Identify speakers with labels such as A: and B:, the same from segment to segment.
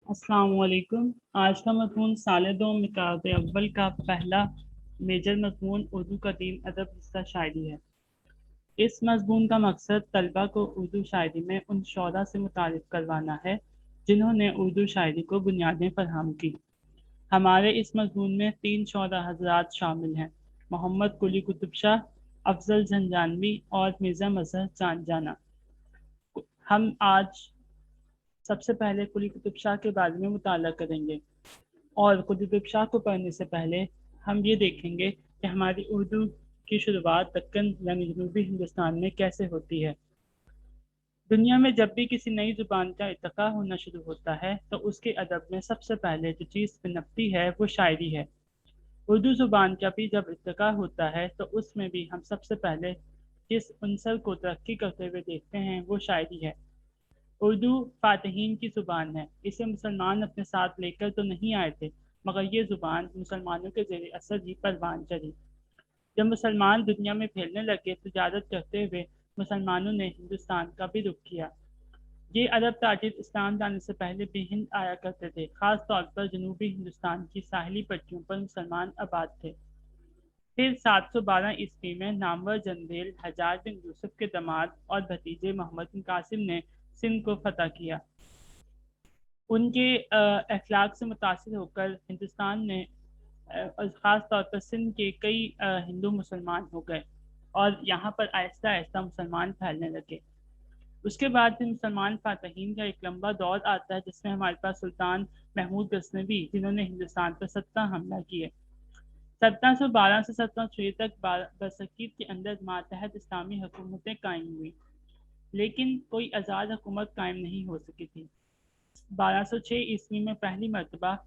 A: अस्सलाम वालेकुम। आज का मज़मून साल दो मिकात अव्वल का पहला मेजर मज़मून उर्दू कदीम अदब हिस्सा शायरी है। इस मज़मून का मकसद तलबा को उर्दू शायरी में उन शोरा से मुतारिफ करवाना है जिन्होंने उर्दू शायरी को बुनियादें फराहम की। हमारे इस मज़मून में 3 शोरा हज़रात शामिल हैं: मोहम्मद कुली कुतुब शाह, अफजल झंझानवी और मिर्ज़ा मजहर चांद जाना। हम आज सबसे पहले कुली कुतुब शाह के बारे में मुताला करेंगे और कुली कुतुब शाह को पढ़ने से पहले हम ये देखेंगे कि हमारी उर्दू की शुरुआत दक्कन यानी जनूबी हिंदुस्तान में कैसे होती है। दुनिया में जब भी किसी नई ज़ुबान का इत्तका होना शुरू होता है तो उसके अदब में सबसे पहले जो चीज़ पनपती है वो शायरी है। उर्दू ज़ुबान का भी जब इत्तका होता है तो उसमें भी हम सबसे पहले जिस अंसर को तरक्की करते हुए देखते हैं वो शायरी है। उर्दू फ़ातिहीन की ज़ुबान है। इसे मुसलमान अपने साथ लेकर तो नहीं आए थे, मगर ये ज़ुबान मुसलमानों के ज़ेर असर ही परवान चढ़ी। जब मुसलमान दुनिया में फैलने लगे, तिजारत करते हुए मुसलमानों ने हिंदुस्तान का भी रुख किया। ये अरब ताजिर इस्लाम लाने से पहले भी हिंद आया करते थे। ख़ास तौर पर जनूबी हिंदुस्तान की साहिली पट्टियों पर मुसलमान आबाद थे। फिर 712 ईस्वी में नामवर जनरेल हजाज बिन यूसुफ के दामाद और भतीजे मोहम्मद बिन कासिम ने सिंध को फतह किया। उनके अखलाक से मुतासिर होकर हिंदुस्तान ने ख़ास तौर पर सिंध के कई हिंदू मुसलमान हो गए और यहाँ पर आहिस्ता आहिस्ता मुसलमान फैलने लगे। उसके बाद फिर मुसलमान फातहीन का एक लंबा दौर आता है जिसमें हमारे पास सुल्तान महमूद गजनवी जिन्होंने हिंदुस्तान पर 17 हमला किए। 1712 से 1706 तक बरसकीत के अंदर मातहत इस्लामी हुकूमतें कायम हुई, लेकिन कोई आज़ाद हुकूमत कायम नहीं हो सकी थी। 1206 ईस्वी में पहली मरतबा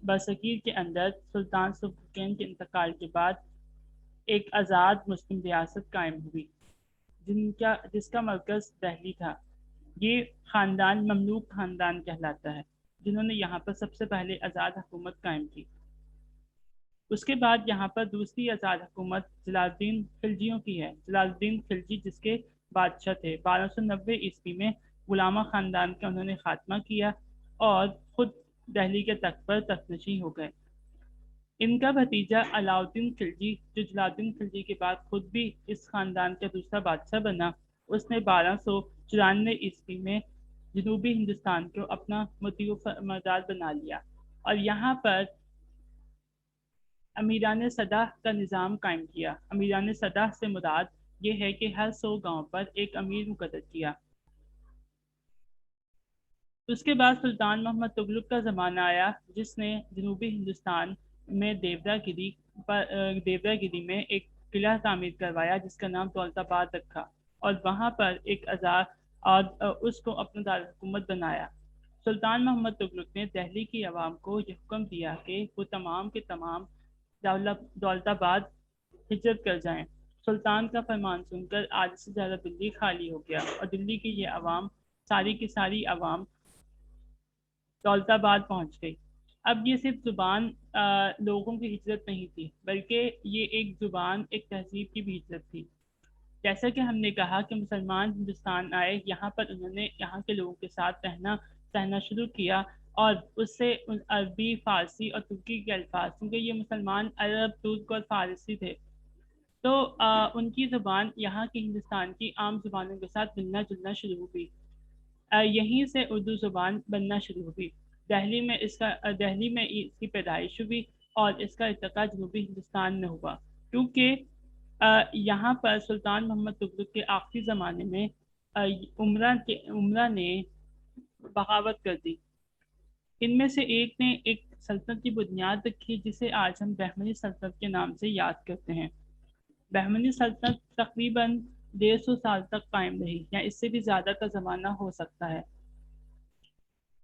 A: बरसकीर के अंदर सुल्तान सुल्तान के इंतकाल के बाद एक आज़ाद मुस्लिम रियासत कायम हुई जिसका मरकज़ दिल्ली था। ये ख़ानदान ममलूक ख़ानदान कहलाता है जिन्होंने यहाँ पर सबसे पहले आज़ाद हुकूमत कायम की। उसके बाद यहाँ पर दूसरी आज़ाद हुकूमत जलालुद्दीन खिलजियों की है। जलालुद्दीन खिलजी जिसके बादशाह थे। 1290 ईस्वी में गुलामा ख़ानदान का उन्होंने ख़ात्मा किया और ख़ुद दिल्ली के तख्त पर तख्तनशी हो गए। इनका भतीजा अलाउद्दीन खिलजी जो जलालुद्दीन खिलजी के बाद खुद भी इस ख़ानदान का दूसरा बादशाह बना, उसने 1294 ईस्वी में जनूबी हिंदुस्तान को अपना मदार बना लिया और यहाँ पर अमीरान सदा का निज़ाम कायम किया। अमीरान सदा से मुराद ये है कि हर 100 गांव पर एक अमीर मुकर्रर किया। उसके बाद सुल्तान मोहम्मद तुगलक का ज़माना आया जिसने जनूबी हिंदुस्तान में देवरागिरी में एक किला तामीर करवाया जिसका नाम दौलताबाद रखा और वहाँ पर एक आज़ाद और उसको अपना दारकूमत बनाया। सुल्तान मोहम्मद तुगलक ने दिल्ली की आवाम को यह हुक्म दिया कि वो तमाम के तमाम दौलताबाद हिजरत कर जाएं। सुल्तान का फरमान सुनकर आधे से ज़्यादा दिल्ली खाली हो गया और दिल्ली की ये आवाम सारी की सारी आवाम दौलताबाद पहुंच गई। अब ये सिर्फ ज़ुबान लोगों की हिजरत नहीं थी, बल्कि ये एक ज़ुबान एक तहजीब की भी हिजरत थी। जैसा कि हमने कहा कि मुसलमान हिंदुस्तान आए, यहाँ पर उन्होंने यहाँ के लोगों के साथ रहना सहना शुरू किया और उससे अरबी फ़ारसी और तुर्की के अल्फाज, क्योंकि ये मुसलमान अरब तुर्क और फ़ारसी थे, तो उनकी ज़ुबान यहाँ की हिंदुस्तान की आम ज़ुबानों के साथ मिलना जुलना शुरू हुई। यहीं से उर्दू ज़ुबान बनना शुरू हुई। दिल्ली में इसकी पैदाइश हुई और इसका इर्तिका जनूबी हिंदुस्तान में हुआ, क्योंकि यहाँ पर सुल्तान मोहम्मद तुगलक के आखिरी ज़माने में उमरा ने बगावत कर दी। इनमें से एक ने एक सल्तनत की बुनियाद रखी जिसे आज हम बहमनी सल्तनत के नाम से याद करते हैं। बहमनी सल्तनत तकरीबन 150 साल तक कायम रही या इससे भी ज़्यादा का ज़माना हो सकता है।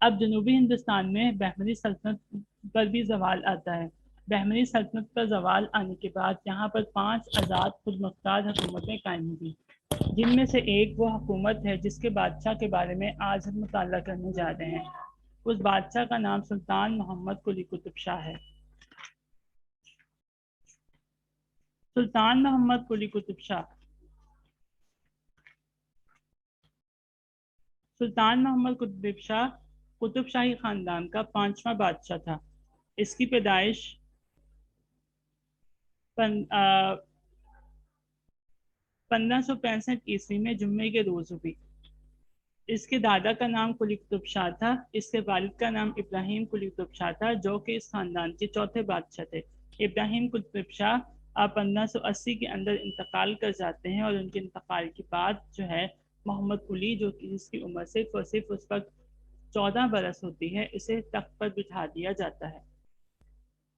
A: अब जनूबी हिंदुस्तान में बहमनी सल्तनत पर भी जवाल आता है। बहमनी सल्तनत पर जवाल आने के बाद यहाँ पर 5 आज़ाद खुदमुख्तार हुकूमतें कायम हुई, जिनमें से एक वो हुकूमत है जिसके बादशाह के बारे में आज हम मुताला करने जा रहे हैं। उस बादशाह का नाम सुल्तान मोहम्मद कुली कुतुब शाह है। सुल्तान मोहम्मद कुली कुतुब शाह सुल्तान मोहम्मद कुतुब शाह कुतुब शाही खानदान का 5वां बादशाह था। इसकी पैदाइश 1565 ईस्वी में जुम्मे के रोज हुई। इसके दादा का नाम कुली कुतुब शाह था। इसके वालिद का नाम इब्राहिम कुली कुतुब शाह था, जो कि इस खानदान के चौथे बादशाह थे। इब्राहिम कुली कुतुब शाह अब 1580 के अंदर इंतकाल कर जाते हैं, और उनके इंतकाल के बाद जो है मोहम्मद कुली, जो कि जिसकी उम्र सिर्फ उस वक्त 14 बरस होती है, इसे तख्त पर बिठा दिया जाता है।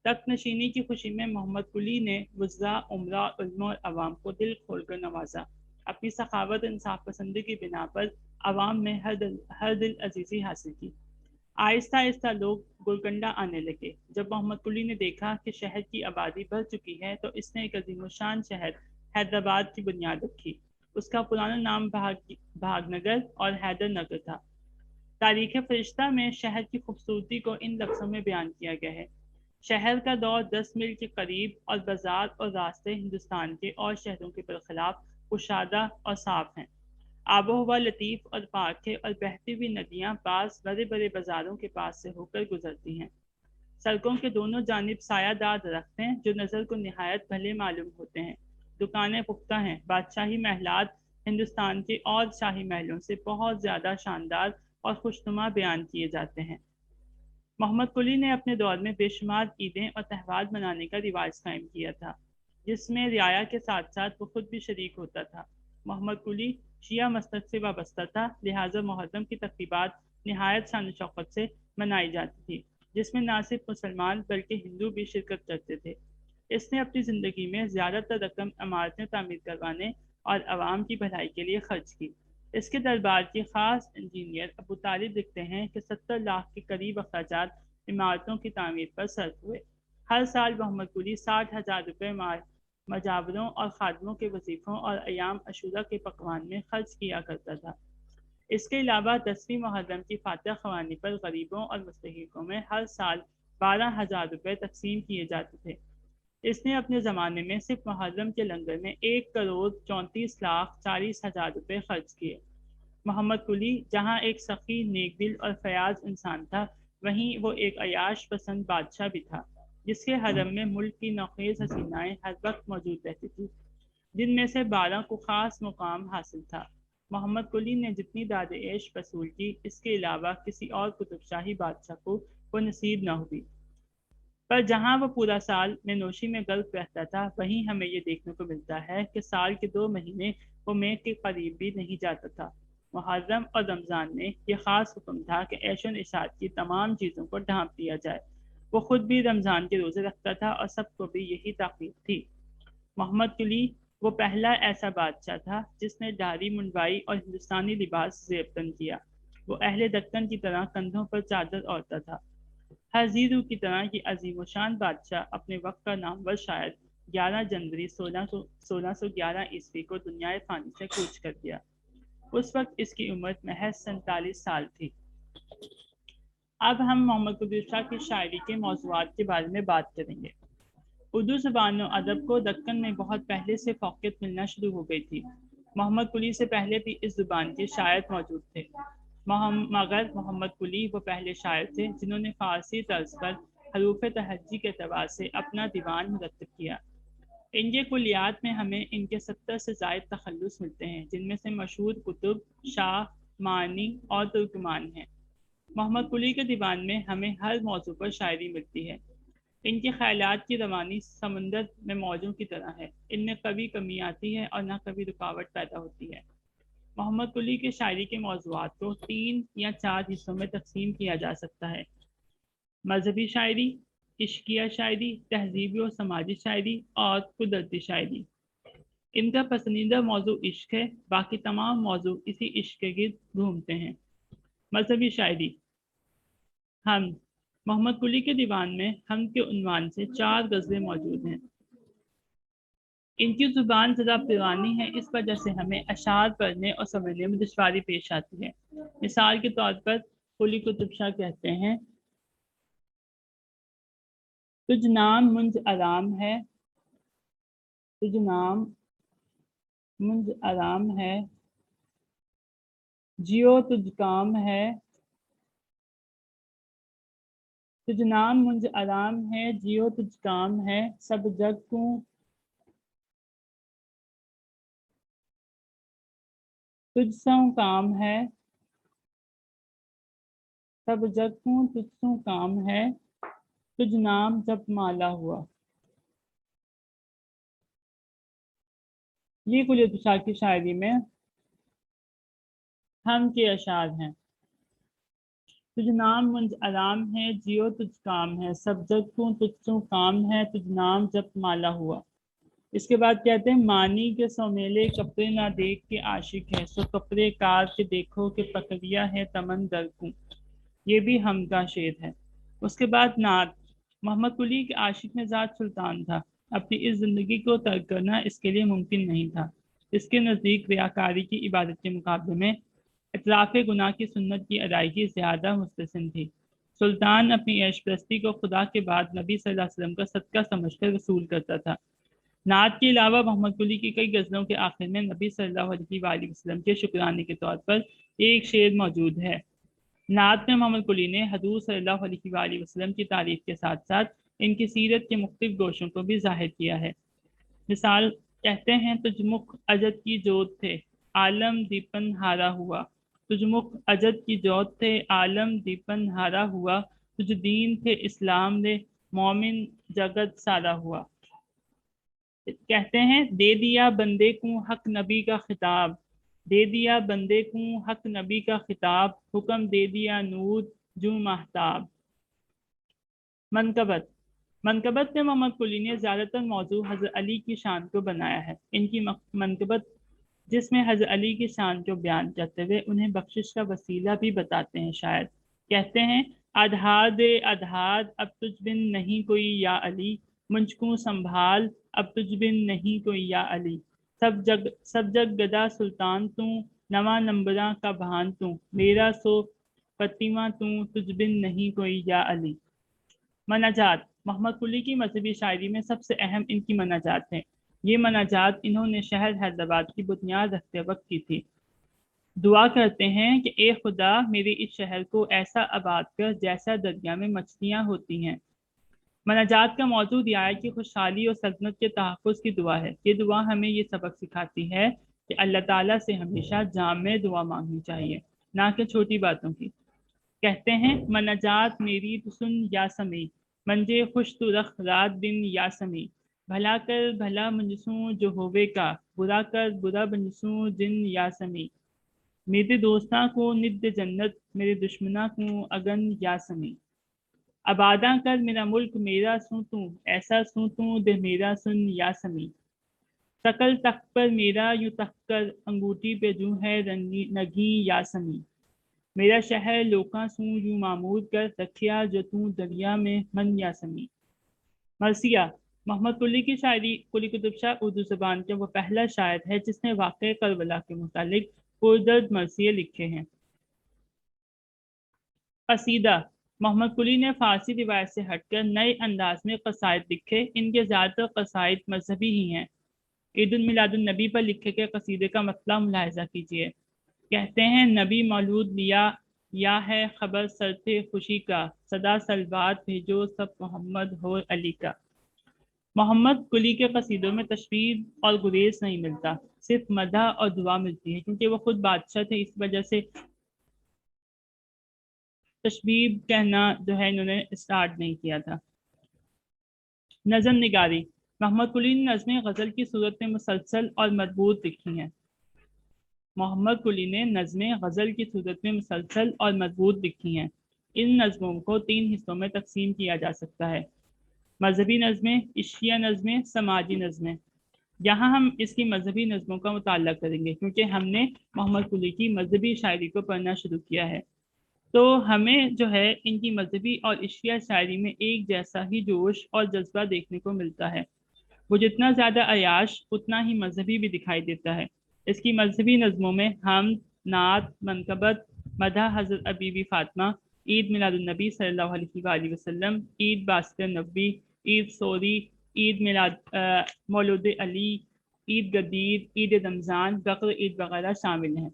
A: तख्त नशीनी की खुशी में मोहम्मद कुली ने वज़रा, उमरा, उल्मा और अवाम को दिल खोलकर नवाजा। अपनी सखावत और इंसाफ पसंदी की बिना पर अवाम में हर दिल अजीज़ी हासिल की। आहिस्ता आहिस्ता लोग गोलकंडा आने लगे। जब मोहम्मद कुली ने देखा कि शहर की आबादी बढ़ चुकी है, तो इसने एक अजीमशान शहर हैदराबाद की बुनियाद रखी। उसका पुराना नाम भागनगर और हैदर नगर था। तारीख फरिश्ता में शहर की खूबसूरती को इन लफ्ज़ों में बयान किया गया है। शहर का दौर 10 मील के करीब, और बाजार और रास्ते हिंदुस्तान के और शहरों के बरखिलाफ कुशादा और साफ हैं। आबो हवा लतीफ़ और पाक है, और बहती हुई नदियाँ बाज़ बड़े बड़े बाजारों के पास से होकर गुजरती हैं। सड़कों के दोनों जानिब सायादार दरख्त हैं, जो नज़र को निहायत भले मालूम होते हैं। दुकानें पुख्ता हैं। बादशाही महलात हिंदुस्तान के और शाही महलों से बहुत ज़्यादा शानदार और खुशनुमा बयान किए जाते हैं। मोहम्मद कुली ने अपने दौर में बेशुमार ईदें और त्यौहार मनाने का रिवाज कायम किया था, जिसमें रियाया के साथ साथ वो खुद भी शरीक होता था। मोहम्मद कुली शिया मसलक से वाबस्ता था, लिहाजा मुहर्रम की तकरीबात नहायत शान शौकत से मनाई जाती थी, जिसमें न सिर्फ मुसलमान बल्कि हिंदू भी शिरकत करते थे। इसने अपनी ज़िंदगी में ज़्यादातर रकम इमारतें तामीर करवाने और आवाम की भलाई के लिए खर्च की। इसके दरबार के खास इंजीनियर अबू तालिब लिखते हैं कि 70 लाख के करीब अखराजात इमारतों की तामीर पर सर्फ हुए। हर साल मोहम्मद कुली 60,000 रुपये मजावरों और खादमों के वजीफ़ों और अयाम अशूरा के पकवान में खर्च किया करता था। इसके अलावा 10वीं मुहर्रम की फातह ख़वानी पर गरीबों और मुस्तहिकों में हर साल 12,000 रुपये तकसीम किए जाते थे। इसने अपने ज़माने में सिर्फ मुहर्रम के लंगर में 1,34,40,000 रुपये खर्च किए। मोहम्मद कुली जहाँ एक सखी, नेकदिल और फयाज इंसान था, वहीं वो एक अयाश पसंद बादशाह भी था, जिसके हरम में मुल्क की नौखेज हसीनाएं हर वक्त मौजूद रहती थी, जिनमें से 12 को खास मुकाम हासिल था। मोहम्मद कुली ने जितनी दाद एश वसूल की, इसके अलावा किसी और कुतुबशाही बादशाह को वो नसीब न हुई। पर जहाँ वो पूरा साल में नोशी में गल्फ रहता था, वहीं हमें ये देखने को मिलता है कि साल के 2 महीने वो मैं के करीब भी नहीं जाता था। मुहर्रम और रमज़ान में ये ख़ास हुक्म था कि ऐशो इशात की तमाम चीज़ों को ढांप दिया जाए। वो खुद भी रमज़ान के रोज़े रखता था, और सबको भी यही ताकीद थी। मोहम्मद कुली वो पहला ऐसा बादशाह था जिसने दाढ़ी मुंडवाई और हिंदुस्तानी लिबास ज़ेबतन किया। वो अहले दक्कन की तरह कंधों पर चादर ओढ़ता था। हजीरू की तरह ये अजीम शान बादशाह अपने वक्त का नामवर शायर 11 जनवरी 1611 ईस्वी को दुनिया फ़ानी से कूच कर गया। उस वक्त इसकी उम्र महज 47 साल थी। अब हम मोहम्मद कुली शाह की शायरी के मौज़ूआत के बारे में बात करेंगे। उर्दू ज़बान और अदब को दक्कन में बहुत पहले से फ़ौक़ियत मिलना शुरू हो गई थी। मोहम्मद कुली से पहले भी इस ज़ुबान के शायर मौजूद थे, मगर मोहम्मद कुली वो पहले शायर थे जिन्होंने फ़ारसी तर्ज पर हरूफ तहज्जी के अतबार से अपना दीवान मुरत्तब किया। इनके कुलियात में हमें इनके 70 से ज़ायद तखल्लुस मिलते हैं, जिनमें से मशहूर कुतुब, शाह, मानी और तुर्कमान हैं। मोहम्मद कुली के दीवान में हमें हर मौजू पर शायरी मिलती है। इनके ख्यालात की रवानी समंदर में मौजों की तरह है। इनमें कभी कमी आती है और न कभी रुकावट पैदा होती है। मोहम्मद कुली के शायरी के मौज़ूआत को 3 या 4 हिस्सों में तकसीम किया जा सकता है: मजहबी शायरी, इश्किया शायरी, तहजीबी और समाजी शायरी, और कुदरती शायरी। इनका पसंदीदा मौजू इश्क है, बाकी तमाम मौजू इसी इश्क के गिर्द घूमते हैं। मजहबी शायरी। हम मोहम्मद कुली के दीवान में हम के उन्वान से 4 गज़लें मौजूद हैं। इनकी ज़ुबान ज़रा पुरानी है, इस वजह से हमें अशार पढ़ने और समझने में दुश्वारी पेश आती है। मिसाल के तौर पर कुली कुतुब शाह कहते हैं: तुझ नाम मुंज आराम है, तुझ नाम मुंज आराम है, जियो तुझ काम है, تجھ نام منج آرام ہے، جیو تجھ کام ہے، سب جگ کو تجھ سو کام ہے، سب جگ کو تجھ سو کام ہے، تجھ نام جب مالا ہوا۔ یہ کلیت شاہ کی شاعری میں ہم کے اشعار ہیں۔ تجھ نام منج آرام ہے، جیو تجھ کام ہے، سب جگ کو تجھ سو کام ہے، تجھ نام جب مالا ہوا۔ اس کے بعد کہتے ہیں مانی کے سومیلے کپڑے نہ دیکھ کے عاشق ہے، سو کپڑے کار کے دیکھو کہ پکڑیا ہے تمن در کو۔ یہ بھی ہم کا شعر ہے۔ اس کے بعد نعت۔ محمد قلی کے عاشق مزاج سلطان تھا، اپنی اس زندگی کو ترک کرنا اس کے لیے ممکن نہیں تھا۔ اس کے نزدیک ریاکاری کی عبادت کے مقابلے میں اطراف گناہ کی سنت کی ادائیگی زیادہ مستحسن تھی۔ سلطان اپنی عیش پرستی کو خدا کے بعد نبی صلی اللہ علیہ وسلم کا صدقہ سمجھ کر وصول کرتا تھا۔ نعت کے علاوہ محمد قلی کی کئی غزلوں کے آخر میں نبی صلی اللہ علیہ وآلہ وسلم کے شکرانے کے طور پر ایک شعر موجود ہے۔ نعت میں محمد قلی نے حضور صلی اللہ علیہ وآلہ وسلم کی تعریف کے ساتھ ساتھ ان کی سیرت کے مختلف گوشوں کو بھی ظاہر کیا ہے۔ مثال کہتے ہیں تجھ مخ اجد کی جوت تھے، عالم دیپن ہارا ہوا۔ تجھ مخ اجد کی جوت تھے، عالم دیپن ہارا ہوا۔ تجھ دین تھے اسلام دے، مومن جگت سارا ہوا۔ کہتے ہیں دے دیا بندے کو حق نبی کا خطاب، دے دیا بندے کو حق نبی کا خطاب، حکم دے دیا نور جو مہتاب۔ منقبت۔ منقبت میں محمد قلی نے زیادہ تر موضوع حضرت علی کی شان کو بنایا ہے۔ ان کی منقبت جس میں حضرت علی کی شان کو بیان کرتے ہوئے انہیں بخشش کا وسیلہ بھی بتاتے ہیں شاعر۔ کہتے ہیں ادھاد ادھاد اب تجھ بن نہیں کوئی یا علی، منجھ کو سنبھال اب تجھ بن نہیں کوئی یا علی۔ سب جگ گدا سلطان تو، نواں نمبراں کا بہان تو، میرا سو فتیمہ تو، تجھ بن نہیں کوئی یا علی۔ مناجات۔ محمد قلی کی مذہبی شاعری میں سب سے اہم ان کی مناجات ہیں۔ یہ مناجات انہوں نے شہر حیدرآباد کی بنیاد رکھتے وقت کی تھی۔ دعا کرتے ہیں کہ اے خدا میرے اس شہر کو ایسا آباد کر جیسا دریا میں مچھلیاں ہوتی ہیں۔ مناجات کا موضوع رعایا کی خوشحالی اور سلطنت کے تحفظ کی دعا ہے۔ یہ دعا ہمیں یہ سبق سکھاتی ہے کہ اللہ تعالیٰ سے ہمیشہ جامع دعا مانگنی چاہیے، نہ کہ چھوٹی باتوں کی۔ کہتے ہیں مناجات میری تو سن یا سمی، منجے خوش تو رخ رات دن یا سمی۔ بھلا کر بھلا منجسوں جو ہووے کا، برا کر برا بنجسوں جن یا سمی۔ میرے دوستاں کو ند جنت، میرے دشمناں کو اگن یا سمی۔ آباداں کر میرا ملک میرا سوں تو، ایسا سوں تو دے میرا سن یا سمی۔ شکل تخت پر میرا یوں تخت کر، انگوٹھی پہ جو ہے نگی یا سمی۔ میرا شہر لوکاں سوں یوں معمور کر، رکھیا جو تو دریا میں من یا سمی۔ مرثیہ۔ محمد قلی کی شاعری قلی قطب شاہ اردو زبان کا وہ پہلا شاعر ہے جس نے واقعہ کربلا کے متعلق پردرد مرثیے لکھے ہیں۔ قصیدہ۔ محمد قلی نے فارسی روایت سے ہٹ کر نئے انداز میں قصائد لکھے۔ ان کے زیادہ تر قصائد مذہبی ہی ہیں۔ عید میلاد النبی پر لکھے گئے قصیدے کا مطلب ملاحظہ کیجیے۔ کہتے ہیں نبی مولود لیا یا ہے خبر سرتے خوشی کا، صدا سلوات بھیجو سب محمد ہو علی کا۔ محمد قلی کے قصیدوں میں تشبیہ اور گریز نہیں ملتا، صرف مدح اور دعا ملتی ہے، کیونکہ وہ خود بادشاہ تھے، اس وجہ سے تشبیہ کہنا جو ہے انہوں نے اسٹارٹ نہیں کیا تھا۔ نظم نگاری۔ محمد قلی نے نظمیں غزل کی صورت میں مسلسل اور مضبوط لکھی ہیں۔ محمد قلی نے نظمیں غزل کی صورت میں مسلسل اور مضبوط لکھی ہیں۔ ان نظموں کو 3 حصوں میں تقسیم کیا جا سکتا ہے: مذہبی نظمیں، عشقیہ نظمیں، سماجی نظمیں۔ یہاں ہم اس کی مذہبی نظموں کا مطالعہ کریں گے کیونکہ ہم نے محمد قلی کی مذہبی شاعری کو پڑھنا شروع کیا ہے، تو ہمیں جو ہے ان کی مذہبی اور عشقیہ شاعری میں ایک جیسا ہی جوش اور جذبہ دیکھنے کو ملتا ہے۔ وہ جتنا زیادہ عیاش اتنا ہی مذہبی بھی دکھائی دیتا ہے۔ اس کی مذہبی نظموں میں حمد، نعت، منقبت، مدح حضرت بی بی فاطمہ، عید میلاد النبی صلی اللہ علیہ وآلہ وسلم، عید باسط نبوی، عید سوری، عید میلاد مولود علی، عید گدیر، عید رمضان، بقر عید وغیرہ شامل ہیں۔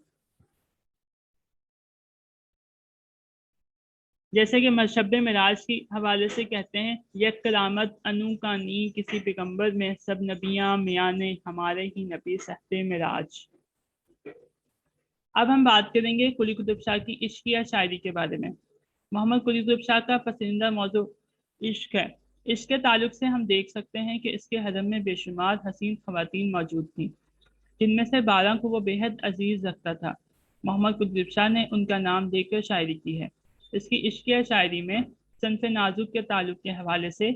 A: جیسے کہ مشب معراج کی حوالے سے کہتے ہیں، یک کرامت انو کا نی کسی پیغمبر میں، سب نبیاں میانے ہمارے ہی نبی صحب معراج۔ اب ہم بات کریں گے قلی قطب شاہ کی عشقیہ شاعری کے بارے میں۔ محمد قلی قطب شاہ کا پسندیدہ موضوع عشق ہے۔ عشق کے تعلق سے ہم دیکھ سکتے ہیں کہ اس کے حرم میں بے شمار حسین خواتین موجود تھیں، جن میں سے 12 کو وہ بے حد عزیز رکھتا تھا۔ محمد قطب شاہ نے ان کا نام دے کر شاعری کی ہے۔ اس کی عشقیہ شاعری میں صنف نازک کے تعلق کے حوالے سے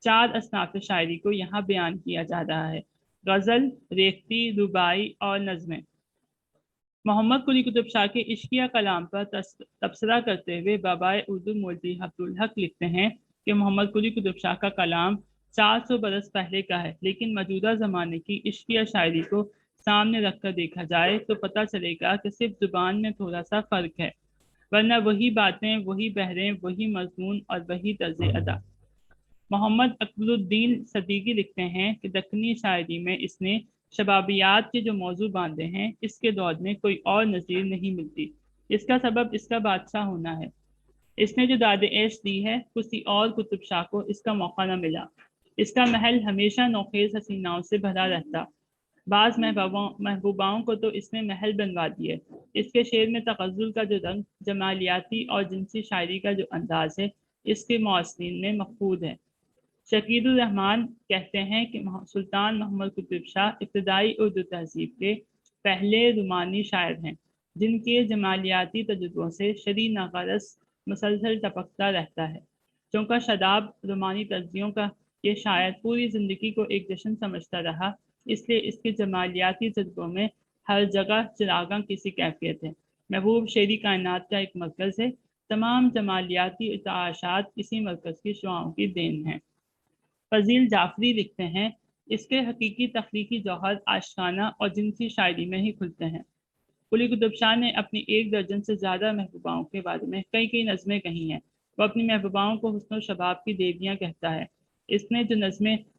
A: 4 اصناف شاعری کو یہاں بیان کیا جا رہا ہے: غزل، ریختی، رباعی اور نظمیں۔ محمد قلی قطب شاہ کے عشقیہ کلام پر تبصرہ کرتے ہوئے بابائے اردو مولوی عبدالحق لکھتے ہیں کہ محمد قلی قطب شاہ کا کلام 400 برس پہلے کا ہے، لیکن موجودہ زمانے کی عشقیہ شاعری کو سامنے رکھ کر دیکھا جائے تو پتہ چلے گا کہ صرف زبان میں تھوڑا سا فرق ہے، ورنہ وہی باتیں، وہی بحریں، وہی مضمون اور وہی طرز ادا۔ محمد اکبر الدین صدیقی لکھتے ہیں کہ دکنی شاعری میں اس نے شبابیات کے جو موضوع باندھے ہیں، اس کے دور میں کوئی اور نظیر نہیں ملتی۔ اس کا سبب اس کا بادشاہ ہونا ہے۔ اس نے جو داد عیش دی ہے، کسی اور قطب شاہ کو اس کا موقع نہ ملا۔ اس کا محل ہمیشہ نوخیز حسیناؤں سے بھرا رہتا۔ بعض محبوباؤں کو تو اس نے محل بنوا دیے۔ اس کے شعر میں تغزل کا جو رنگ، جمالیاتی اور جنسی شاعری کا جو انداز ہے، اس کے معاصرین میں مفقود ہے۔ شکیل الرحمان کہتے ہیں کہ سلطان محمد قطب شاہ ابتدائی اردو تہذیب کے پہلے رومانی شاعر ہیں، جن کے جمالیاتی تجربوں سے شرح ناقرس مسلسل ٹپکتا رہتا ہے۔ چونکہ شاداب رومانی طرزیوں کا یہ شاعر پوری زندگی کو ایک جشن سمجھتا رہا، اس لیے اس کے جمالیاتی تجربوں میں ہر جگہ چراغاں کسی کیفیت ہے۔ محبوب شعری کائنات کا ایک مرکز ہے، تمام جمالیاتی ارتعاشات اسی مرکز کی شعاؤں کی دین ہیں۔ فضیل جعفری لکھتے ہیں، اس کے حقیقی تخلیقی جوہر عاشقانہ اور جنسی شاعری میں ہی کھلتے ہیں۔ قلی قطب شاہ نے اپنی 1 درجن سے زیادہ محبوباؤں کے بارے میں کئی نظمیں کہی ہیں۔ وہ اپنی محبوباؤں کو حسن و شباب کی دیویاں کہتا ہے۔ اس نے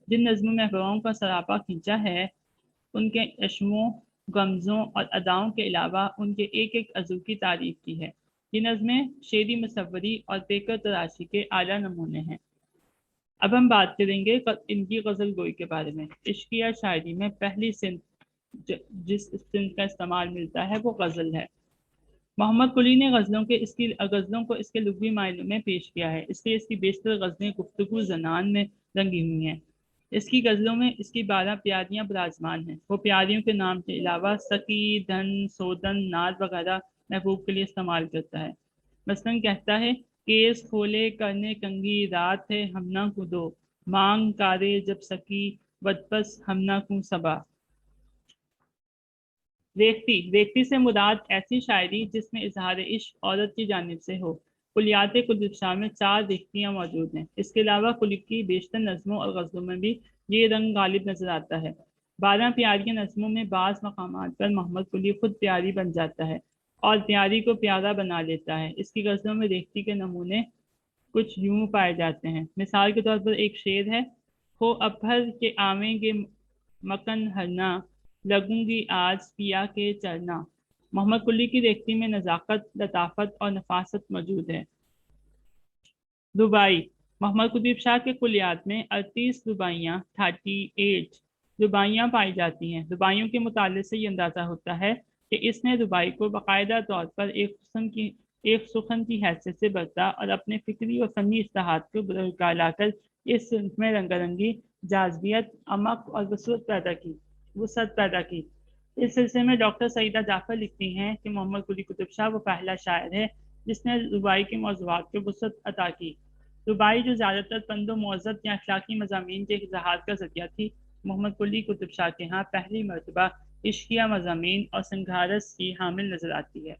A: جن نظموں محبوباؤں کا سراپا کھینچا ہے، ان کے اشموں، غمزوں اور اداؤں کے علاوہ ان کے ایک عضو کی تعریف کی ہے۔ یہ نظمیں شعری مصوری اور پیکر تراشی کے اعلیٰ نمونے ہیں۔ اب ہم بات کریں گے ان کی غزل گوئی کے بارے میں۔ عشقیہ شاعری میں پہلی صنف جس صنف کا استعمال ملتا ہے وہ غزل ہے۔ محمد قلی نے غزلوں کو اس کے لغوی معنی میں پیش کیا ہے، اس لیے اس کی بیشتر غزلیں گفتگو زنان میں رنگی ہوئی ہیں۔ اس کی غزلوں میں اس کی 12 پیاریاں براجمان ہیں۔ وہ پیاریوں کے نام کے علاوہ سکی، دھن، سودن، ناد وغیرہ محبوب کے لیے استعمال کرتا ہے۔ مثلاً کہتا ہے، کیس کھولے کرنے کنگھی رات ہے ہم نہ کو دو، مانگ کارے جب سکی ودپس ہم نہ کو صبا۔ ریختی سے مراد ایسی شاعری جس میں اظہار عشق عورت کی جانب سے ہو۔ کلیات قطب شاہ میں 4 ریختیاں موجود ہیں۔ اس کے علاوہ قلی کی بیشتر نظموں اور غزلوں میں بھی یہ رنگ غالب نظر آتا ہے۔ 12 پیاری نظموں میں بعض مقامات پر محمد قلی خود پیاری بن جاتا ہے اور پیاری کو پیارا بنا لیتا ہے۔ اس کی غزلوں میں ریختی کے نمونے کچھ یوں پائے جاتے ہیں۔ مثال کے طور پر ایک شعر ہے، ہو اپہر کے آویں گے مکن ہرنا، لگوں گی آج پیا کے چرنا۔ محمد قلی کی ریختی میں نزاکت، لطافت اور نفاست موجود ہے۔ رباعی محمد قطب شاہ کے کلیات میں 38 رباعیاں 38 رباعیاں پائی جاتی ہیں۔ رباعیوں کے مطالعے سے یہ اندازہ ہوتا ہے کہ اس نے رباعی کو باقاعدہ طور پر ایک سخن کی حیثیت سے برتا اور اپنے فکری اور فنی اصطلاحات کو برقرار لا کر اس صنف میں رنگارنگی، جاذبیت، عمق اور وسعت پیدا کی۔ اس سلسلے میں ڈاکٹر سعیدہ جعفر لکھتی ہیں کہ محمد قلی قطب شاہ وہ پہلا شاعر ہے جس نے رباعی کے موضوعات کو وسعت عطا کی۔ رباعی جو زیادہ تر پند و موعظت یا اخلاقی مضامین کے اظہار کا ذریعہ تھی، محمد قلی قطب شاہ کے ہاں پہلی مرتبہ عشقیہ مضامین اور سنگھارس کی حامل نظر آتی ہے۔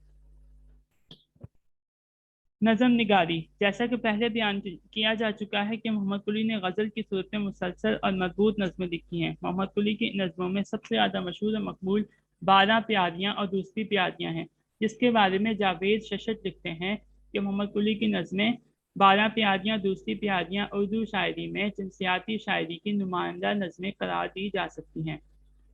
A: نظم نگاری جیسا کہ پہلے بیان کیا جا چکا ہے کہ محمد قلی نے غزل کی صورت میں مسلسل اور مضبوط نظمیں لکھی ہیں۔ محمد قلی کی نظموں میں سب سے زیادہ مشہور اور مقبول 12 پیاریاں اور دوسری پیاریاں ہیں، جس کے بارے میں جاوید ششٹ لکھتے ہیں کہ محمد قلی کی نظمیں 12 پیاریاں دوسری پیاریاں اردو شاعری میں جنسیاتی شاعری کی نمائندہ نظمیں قرار دی جا سکتی ہیں۔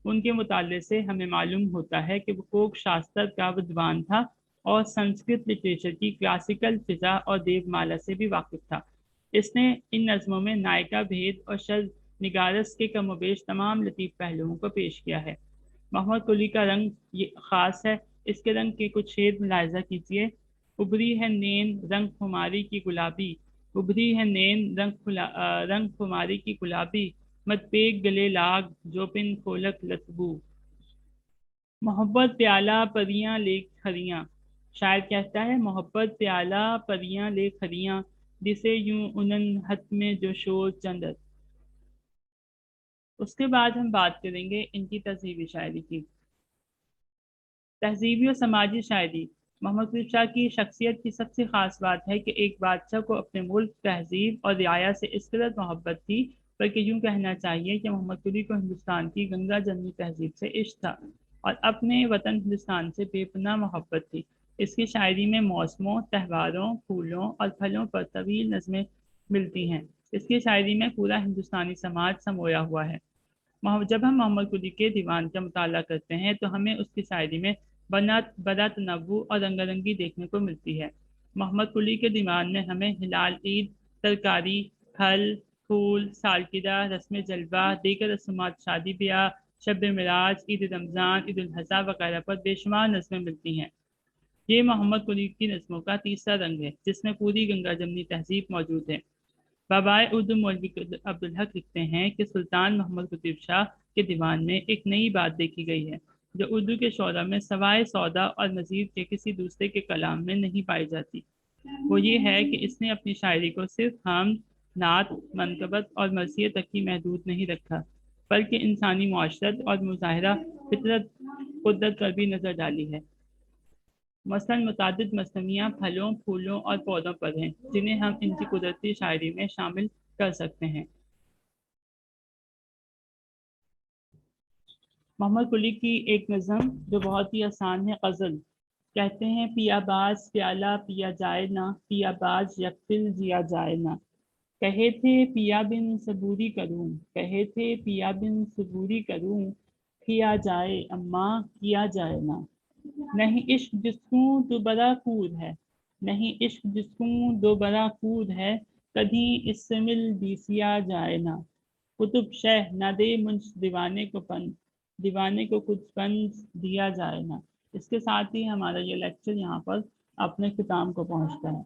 A: ان کے مطالعے سے ہمیں معلوم ہوتا ہے کہ وہ کوک شاستر کا ودوان تھا اور संस्कृत लिटरेचर की क्लासिकल फिजा और देवमाला से भी वाकिफ था। इसने इन नज़मों में नायिका भेद और शज़ निगारस के कमोबेश तमाम लतीफ़ पहलुओं को पेश किया है। मोहम्मद कुली का रंग ये ख़ास है। इसके रंग के कुछ शेड मुलाहिज़ा कीजिए। उभरी है नेन रंग खुमारी की गुलाबी, उभरी है नेन रंग खुमारी की गुलाबी, मत पेक गले लाग जो पिन खोलक लतबू। मोहब्बत प्याला परियां ले खरियां, शायर कहता है मोहब्बत प्याला परियां ले खरियां, जिसे यूं उनन हथ में जो शोर चंदर। उसके बाद हम बात करेंगे इनकी तहजीबी शायरी की। तहजीबी और समाजी शायरी। मोहम्मद कुली शाह की शख्सियत की सबसे ख़ास बात है कि एक बादशाह को अपने मुल्क, तहजीब और रियाया से इस कदर मोहब्बत थी, बल्कि यूँ कहना चाहिए कि मोहम्मद कुली को हिंदुस्तान की गंगा जमनी तहजीब से इश्क था और अपने वतन हिंदुस्तान से बेपनाह मोहब्बत थी। इसकी शायरी में मौसमों, त्योहारों, फूलों और फलों पर तवील नज़में मिलती हैं। इसकी शायरी में पूरा हिंदुस्तानी समाज समोया हुआ है। जब हम मोहम्मद कुली के दीवान का मुताला करते हैं तो हमें उसकी शायरी में बड़ा तनव्वु और रंगारंगी देखने को मिलती है। मोहम्मद कुली के दीवान में हमें हिलाल ईद, तरकारी, फल, फूल, सालगिरह, रस्म जलवा, दीगर रस्मात, शादी ब्याह, शब मिराज, ईद रमज़ान, ईद उल अज़हा वगैरह पर बेशुमार नज़में मिलती हैं। ये मोहम्मद कुली की नज़मों का तीसरा रंग है जिसमें पूरी गंगा जमनी तहजीब मौजूद है। बाबाए उर्दू मौलवी अब्दुल हक लिखते हैं कि सुल्तान मोहम्मद कुतुब शाह के दीवान में एक नई बात देखी गई है जो उर्दू के शोरा में सवाए सौदा और मजीद के किसी दूसरे के कलाम में नहीं पाई जाती। वो ये है कि इसने अपनी शायरी को सिर्फ हम, नात, मनकबत और मरसियत तक ही महदूद नहीं रखा, बल्कि इंसानी मुआशरत और मुजाहरा फितरत कुदरत पर भी नजर डाली है। मसलन मुतादिद मसनवियाँ फलों, फूलों और पौधों पर हैं जिन्हें हम इनकी कुदरती शायरी में शामिल कर सकते हैं। मोहम्मद कुली की एक नज़म जो बहुत ही आसान है, गज़ल। कहते हैं पियाबाज प्याला पिया जाए ना, पियाबाज यकफिल जिया जाए ना। कहे थे पिया बिन सबूरी करूं, कहे थे पिया बिन सबूरी करूं, किया जाए अम्मा किया जाए ना। नहीं इश्क जिसको दो बड़ा कूद है, नहीं इश्क जिसको दो बड़ा कूद है, कभी इससे मिल बीसिया जाए ना। कुतुब शह न दे मुझ दीवाने को पन, दीवाने को कुछ पन दिया जाए ना। इसके साथ ही हमारा ये लेक्चर यहाँ पर अपने ख़िताम को पहुँचता है।